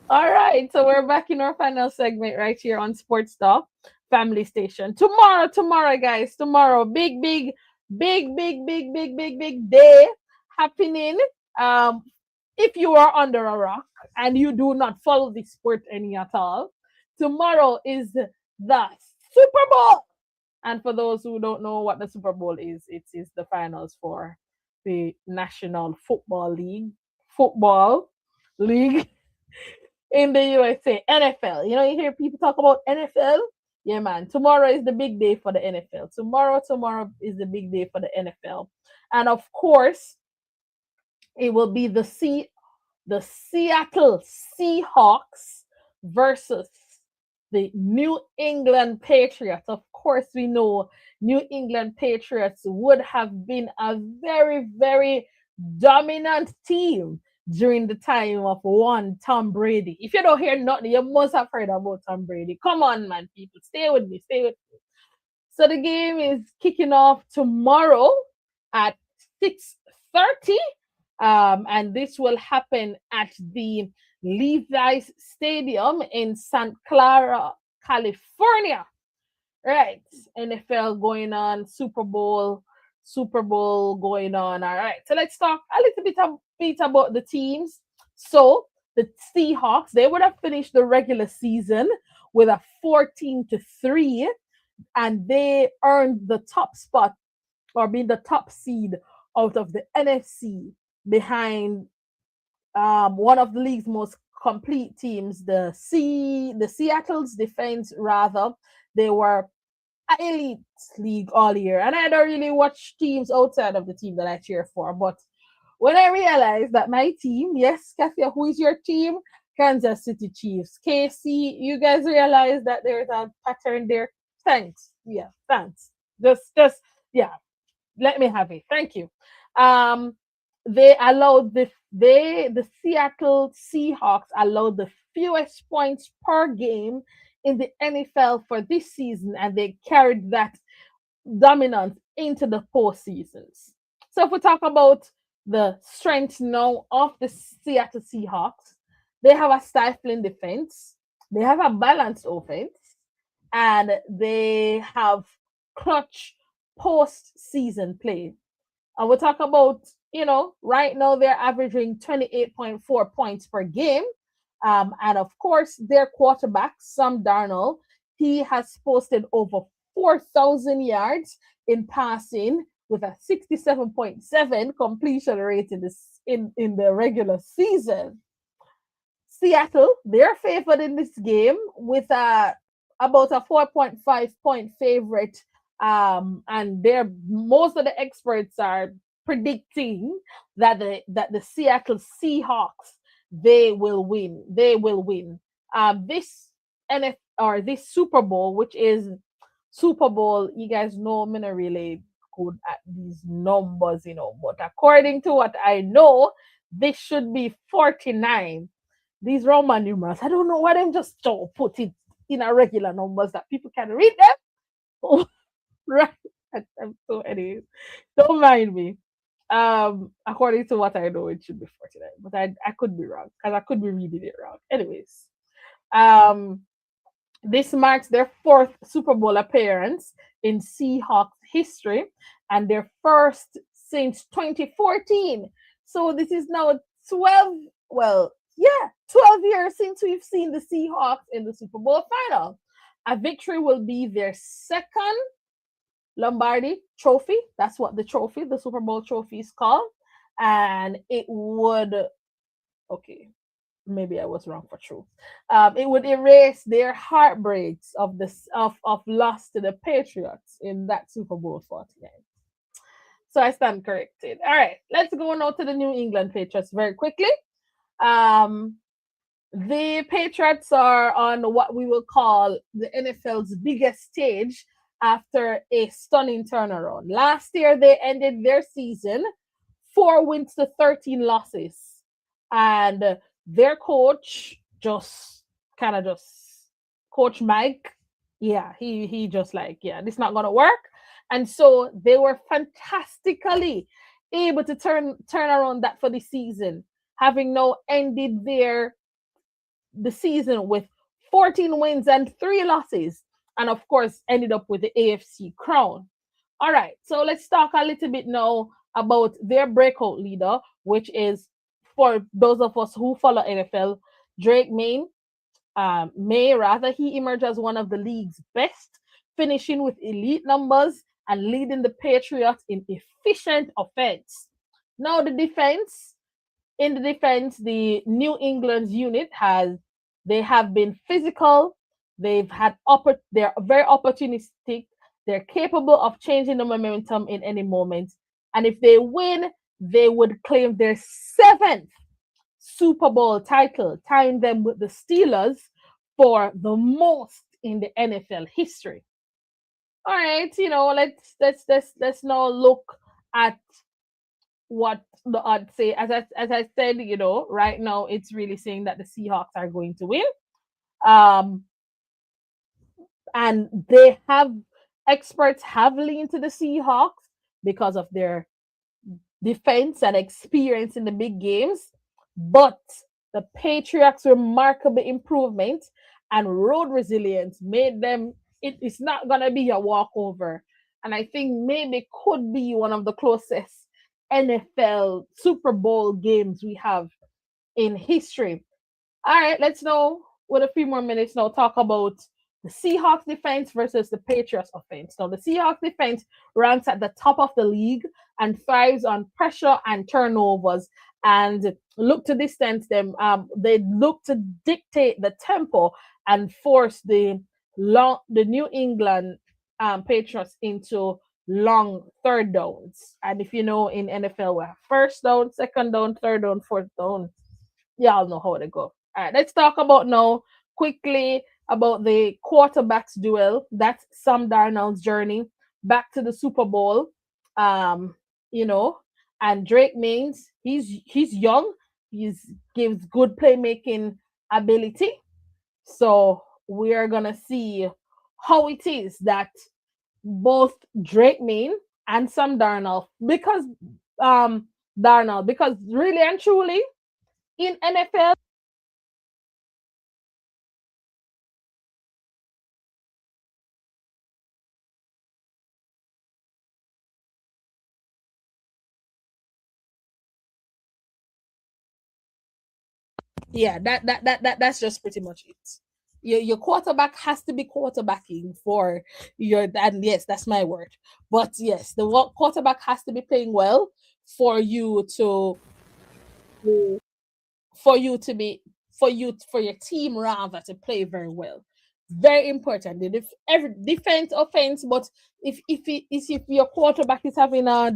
All right, so we're back in our final segment right here on Sports Talk. family station. Tomorrow, guys. Tomorrow, big day happening. Um, if you are under a rock and you do not follow the sport any at all, tomorrow is the Super Bowl. And for those who don't know what the Super Bowl is, it is the finals for the National Football League in the USA, NFL. You know, you hear people talk about NFL. Yeah, man. Tomorrow is the big day for the NFL. Tomorrow is the big day for the NFL. And of course, it will be the Seattle Seahawks versus the New England Patriots. Of course, we know New England Patriots would have been a very, very dominant team during the time of one Tom Brady. If you don't hear nothing, you must have heard about Tom Brady. Come on, man, people. Stay with me. So the game is kicking off tomorrow at 6:30. And this will happen at the Levi's Stadium in Santa Clara, California. Right. NFL going on, Super Bowl going on. All right. So let's talk a little bit about the teams. So the Seahawks, they would have finished the regular season with a 14-3, and they earned the top spot or being the top seed out of the NFC behind one of the league's most complete teams, the Seattle's defense. Rather, they were an elite league all year, and I don't really watch teams outside of the team that I cheer for. But when I realized that my team, yes, Kathya, who is your team? Kansas City Chiefs. KC, you guys realize that there's a pattern there? Thanks. Yeah, thanks. Just yeah. Let me have it. Thank you. They allowed the Seattle Seahawks allowed the fewest points per game in the NFL for this season, and they carried that dominance into the postseasons. So if we talk about the strength now of the Seattle Seahawks, they have a stifling defense, they have a balanced offense, and they have clutch post-season play. And we'll talk about, right now they're averaging 28.4 points per game. And of course, their quarterback, Sam Darnold, he has posted over 4,000 yards in passing with a 67.7 completion rate in the regular season. Seattle, they're favored in this game with about a 4.5 point favorite. And most of the experts are predicting that the Seattle Seahawks they will win. This Super Bowl, which is Super Bowl, you guys know I'm not really good at these numbers, but according to what I know, this should be 49. These Roman numerals, I don't know why them just don't put it in a regular numbers that people can read them. Right. So anyways, don't mind me. According to what I know, it should be 49, but I could be wrong because I could be reading it wrong. Anyways, this marks their fourth Super Bowl appearance in Seahawks history and their first since 2014. So this is now 12 years since we've seen the Seahawks in the Super Bowl final. A victory will be their second Lombardi trophy. That's what the Super Bowl trophy is called. And it would, maybe I was wrong for truth. It would erase their heartbreaks of loss to the Patriots in that Super Bowl 49. So I stand corrected. All right, let's go now to the New England Patriots very quickly. The Patriots are on what we will call the NFL's biggest stage after a stunning turnaround. Last year, they ended their season 4 wins to 13 losses. And their coach Coach Mike, he just this is not going to work. And so they were fantastically able to turn around that for the season, having now ended the season with 14 wins and 3 losses. and of course ended up with the AFC crown. All right, so let's talk a little bit now about their breakout leader, which is, for those of us who follow NFL, Drake May rather. He emerged as one of the league's best, finishing with elite numbers and leading the Patriots in efficient offense. Now in the defense, the New England's unit they have been physical. They're very opportunistic. They're capable of changing the momentum in any moment. And if they win, they would claim their seventh Super Bowl title, tying them with the Steelers for the most in the NFL history. All right, let's now look at what the odds say. As I said, right now it's really saying that the Seahawks are going to win. Um, and experts have leaned to the Seahawks because of their defense and experience in the big games. But the Patriots' remarkable improvement and road resilience made them, it's not going to be a walkover. And I think maybe could be one of the closest NFL Super Bowl games we have in history. All right, let's now, with a few more minutes now, talk about the Seahawks defense versus the Patriots offense. Now, the Seahawks defense ranks at the top of the league and thrives on pressure and turnovers, and look to distance them. They look to dictate the tempo and force the New England Patriots into long third downs. And if you know, in NFL, we have first down, second down, third down, fourth down. Y'all know how to go. All right, let's talk about now quickly about the quarterbacks duel. That's Sam Darnold's journey back to the Super Bowl. Um, and Drake means he's young. He's gives good playmaking ability. So we are gonna see how it is that both Drake Main and Sam Darnold, because really and truly in NFL, yeah, that's just pretty much it. Your quarterback has to be quarterbacking for your, and yes, that's my word. But yes, the quarterback has to be playing well for you to for you to be for your team rather to play very well. Very important. Every defense, offense, but if your quarterback is having a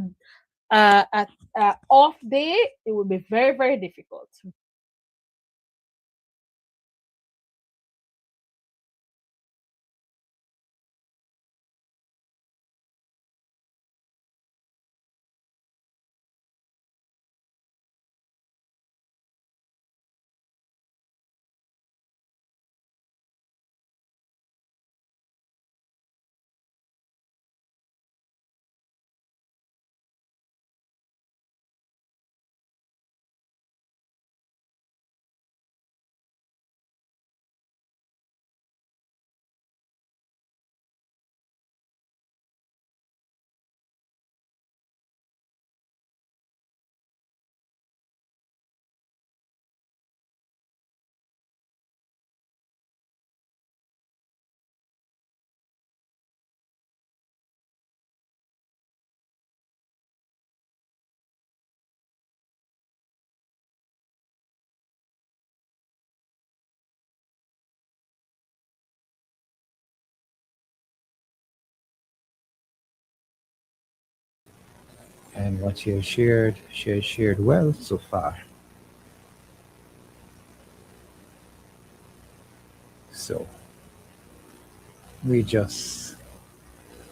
off day, it will be very, very difficult. And what she has shared well so far. So we just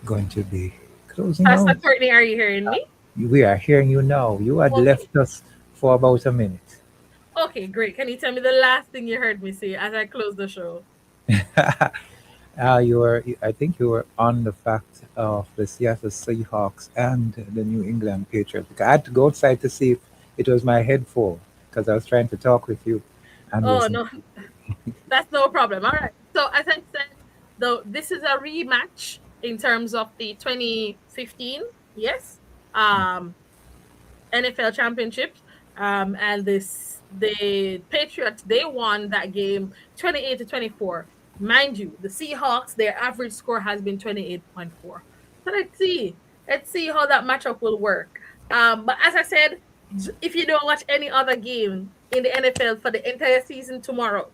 going to be closing Pastor out. Courtney, are you hearing me? We are hearing you now. You had Okay. left us for about a minute. Okay, great. Can you tell me the last thing you heard me say as I close the show? I think you were on the fact of the Seattle Seahawks and the New England Patriots. I had to go outside to see if it was my headphone because I was trying to talk with you and Oh listen. no, that's no problem. All right. So as I said, though this is a rematch in terms of the 2015, yes, NFL championships. And the Patriots, they won that game 28-24. Mind you, the Seahawks, their average score has been 28.4. So let's see. Let's see how that matchup will work. But as I said, if you don't watch any other game in the NFL for the entire season, tomorrow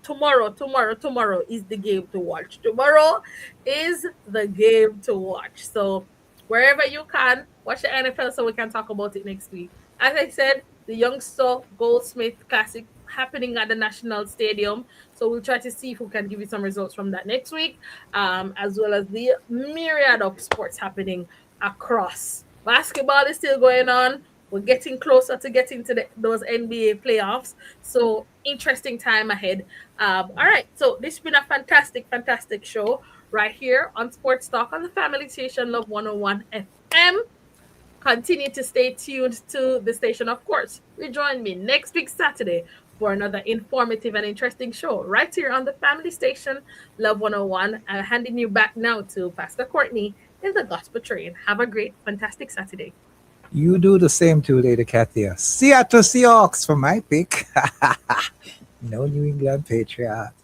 is the game to watch. Tomorrow is the game to watch. So wherever you can, watch the NFL so we can talk about it next week. As I said, the Youngster Goldsmith Classic happening at the National Stadium. So we'll try to see if we can give you some results from that next week, as well as the myriad of sports happening across. Basketball is still going on. We're getting closer to getting to those NBA playoffs. So interesting time ahead. All right. So this has been a fantastic, fantastic show right here on Sports Talk on the Family Station Love 101 FM. Continue to stay tuned to the station, of course. Rejoin me next week, Saturday, for another informative and interesting show right here on the Family Station Love 101. I'm handing you back now to Pastor Courtney in the Gospel Train. Have a great, fantastic Saturday. You do the same too, Lady Kathya. Seattle Seahawks for my pick. No New England Patriots.